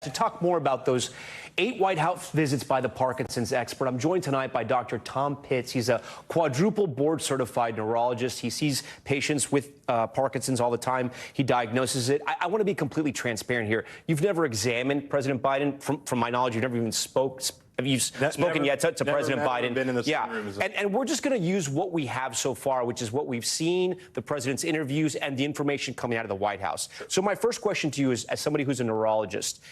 To talk more about those 8 White House visits by the Parkinson's expert, I'm joined tonight by Dr. Tom Pitts. He's a quadruple board-certified neurologist. He sees patients with Parkinson's all the time. He diagnoses it. I want to be completely transparent here. You've never examined President Biden. From my knowledge, you've never even Have you spoken yet to President Biden? Been in the same room as and we're just going to use what we have so far, which is what we've seen, the president's interviews, and the information coming out of the White House. Sure. So my first question to you is, as somebody who's a neurologist,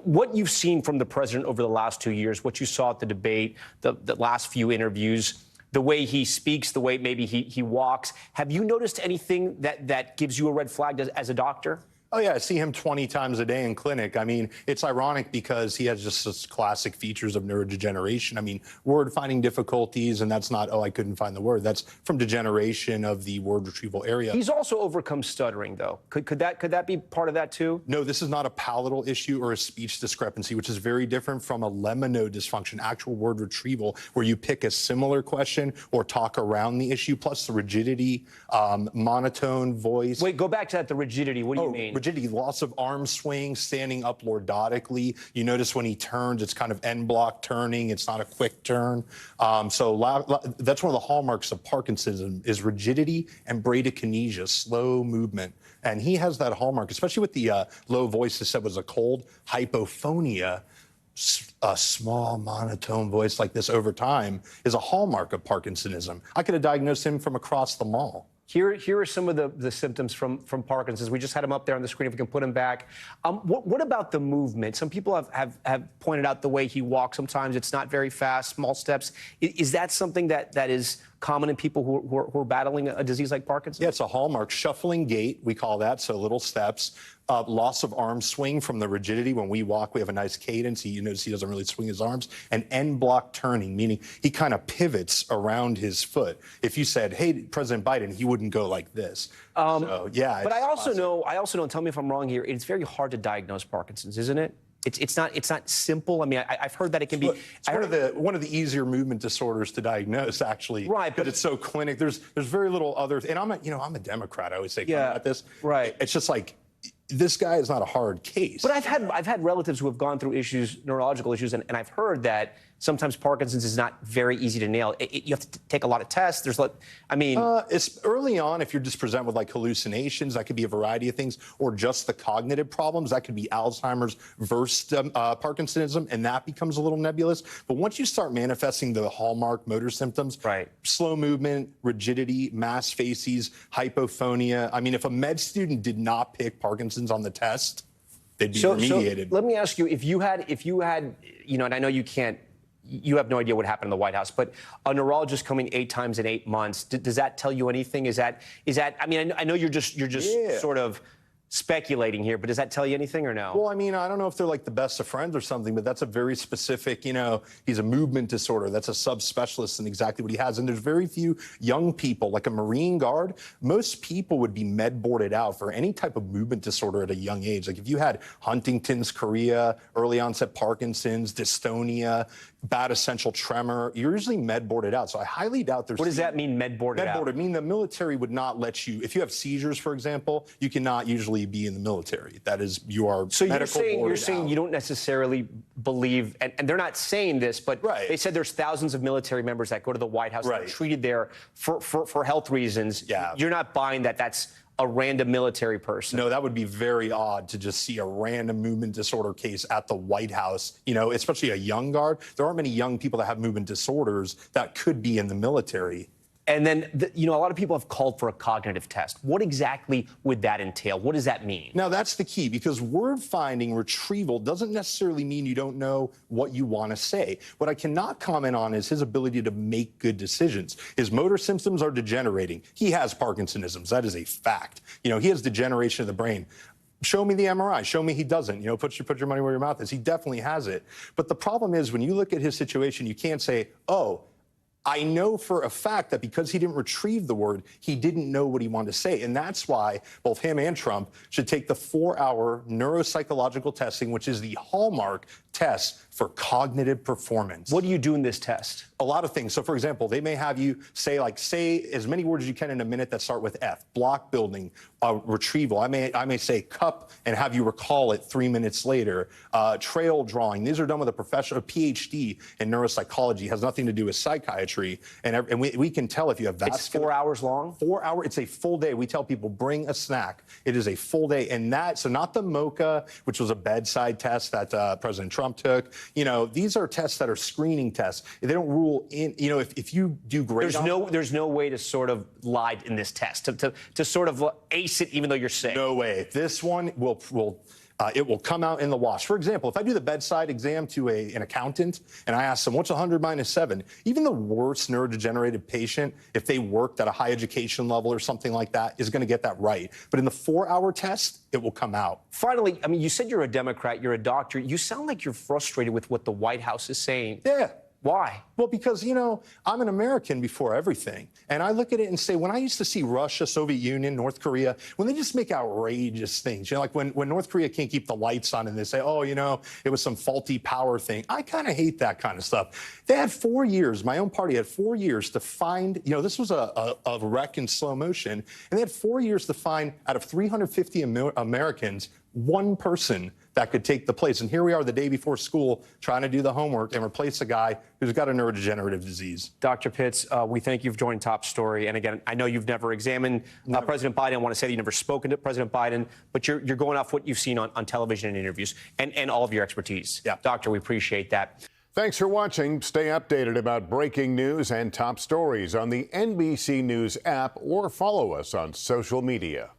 what you've seen from the president over the last 2 years, what you saw at the debate, the last few interviews, the way he speaks, the way maybe he walks, have you noticed anything that gives you a red flag as a doctor? Oh, yeah, I see him 20 times a day in clinic. I mean, it's ironic because he has just such classic features of neurodegeneration. I mean, word-finding difficulties, and that's not, oh, I couldn't find the word. That's from degeneration of the word retrieval area. He's also overcome stuttering, though. Could that be part of that, too? No, this is not a palatal issue or a speech discrepancy, which is very different from a lemma dysfunction, actual word retrieval, where you pick a similar question or talk around the issue, plus the rigidity, monotone voice. Wait, go back to that, the rigidity. What do you mean? Rigidity, loss of arm swing, standing up lordotically. You notice when he turns, it's kind of end-block turning. It's not a quick turn. So that's one of the hallmarks of Parkinson's is rigidity and bradykinesia, slow movement. And he has that hallmark, especially with the low voice that said was a cold hypophonia. A small monotone voice like this over time is a hallmark of Parkinsonism. I could have diagnosed him from across the mall. Here are some of the symptoms from Parkinson's. We just had them up there on the screen. If we can put them back. What about the movement? Some people have pointed out the way he walks. Sometimes it's not very fast, small steps. Is that something that is common in people who are battling a disease like Parkinson's? Yeah, it's a hallmark. Shuffling gait, we call that, so little steps. Loss of arm swing from the rigidity. When we walk, we have a nice cadence. You notice he doesn't really swing his arms. And end block turning, meaning he kind of pivots around his foot. If you said, hey, President Biden, he wouldn't go like this. So, yeah. But I also know, and tell me if I'm wrong here, it's very hard to diagnose Parkinson's, isn't it? It's not simple. I mean, I've heard that it can be. It's one of the easier movement disorders to diagnose, actually. Right, but it's so clinic. There's very little other. And I'm a Democrat. I always say about this. Right. It's just like, this guy is not a hard case. But I've had relatives who have gone through neurological issues, and I've heard that sometimes Parkinson's is not very easy to nail. You have to take a lot of tests. It's early on. If you're just presented with like hallucinations, that could be a variety of things, or just the cognitive problems. That could be Alzheimer's versus Parkinsonism, and that becomes a little nebulous. But once you start manifesting the hallmark motor symptoms, right? Slow movement, rigidity, mass facies, hypophonia. I mean, if a med student did not pick Parkinson's on the test, they'd be remediated. So let me ask you, if you had, and I know you can't. You have no idea what happened in the White House, but a neurologist coming 8 times in 8 months, does that tell you anything? Is that? I mean, I know you're just sort of speculating here, but does that tell you anything or no? Well, I mean, I don't know if they're like the best of friends or something, but that's a very specific, he's a movement disorder. That's a subspecialist in exactly what he has. And there's very few young people, like a Marine Guard. Most people would be med boarded out for any type of movement disorder at a young age. Like if you had Huntington's chorea, early onset Parkinson's, dystonia, bad essential tremor, you're usually med boarded out. So I highly doubt there's. What does that mean, med boarded out? Med boarded, I mean the military would not let you, if you have seizures, for example, you cannot usually be in the military. That is, you are so medical boarded you're saying out. You don't necessarily believe, and they're not saying this, but right. They said there's thousands of military members that go to the White House right. that are treated there for health reasons. Yeah. You're not buying that's a random military person. No, that would be very odd to just see a random movement disorder case at the White House, especially a young guard. There aren't many young people that have movement disorders that could be in the military. And then, a lot of people have called for a cognitive test. What exactly would that entail? What does that mean? Now, that's the key, because word finding, retrieval, doesn't necessarily mean you don't know what you want to say. What I cannot comment on is his ability to make good decisions. His motor symptoms are degenerating. He has Parkinsonism. That is a fact. He has degeneration of the brain. Show me the MRI. Show me he doesn't. Put your money where your mouth is. He definitely has it. But the problem is, when you look at his situation, you can't say, oh, I know for a fact that because he didn't retrieve the word, he didn't know what he wanted to say. And that's why both him and Trump should take the 4-hour neuropsychological testing, which is the hallmark test for cognitive performance. What do you do in this test? A lot of things. So, for example, they may have you say as many words as you can in a minute that start with F. Block building, retrieval. I may say cup and have you recall it 3 minutes later. Trail drawing. These are done with a professional, a PhD in neuropsychology. Has nothing to do with psychiatry. And we can tell if you have vascular. It's 4 hours long? 4 hours. It's a full day. We tell people bring a snack. It is a full day. And so not the MOCA, which was a bedside test that President Trump took. These are tests that are screening tests. They don't rule in, if you do great. There's no way to sort of lie in this test, to sort of ace it even though you're sick. No way. This one it will come out in the wash. For example, if I do the bedside exam to an accountant and I ask them, what's 100 minus 7? Even the worst neurodegenerative patient, if they worked at a high education level or something like that, is going to get that right. But in the 4-hour test, it will come out. Finally, I mean, you said you're a Democrat, you're a doctor. You sound like you're frustrated with what the White House is saying. Yeah. Why? Well, because, I'm an American before everything. And I look at it and say, when I used to see Russia, Soviet Union, North Korea, when they just make outrageous things, like when North Korea can't keep the lights on and they say, it was some faulty power thing. I kind of hate that kind of stuff. They had 4 years, my own party had 4 years to find, this was a wreck in slow motion. And they had 4 years to find out of 350 Americans, one person that could take the place. And here we are the day before school trying to do the homework and replace a guy who's got a neurodegenerative disease. Dr. Pitts, we thank you for joining Top Story. And again, I know you've never examined President Biden. I want to say that you've never spoken to President Biden, but you're going off what you've seen on television and interviews and all of your expertise. Yeah. Doctor, we appreciate that. Thanks for watching. Stay updated about breaking news and top stories on the NBC News app or follow us on social media.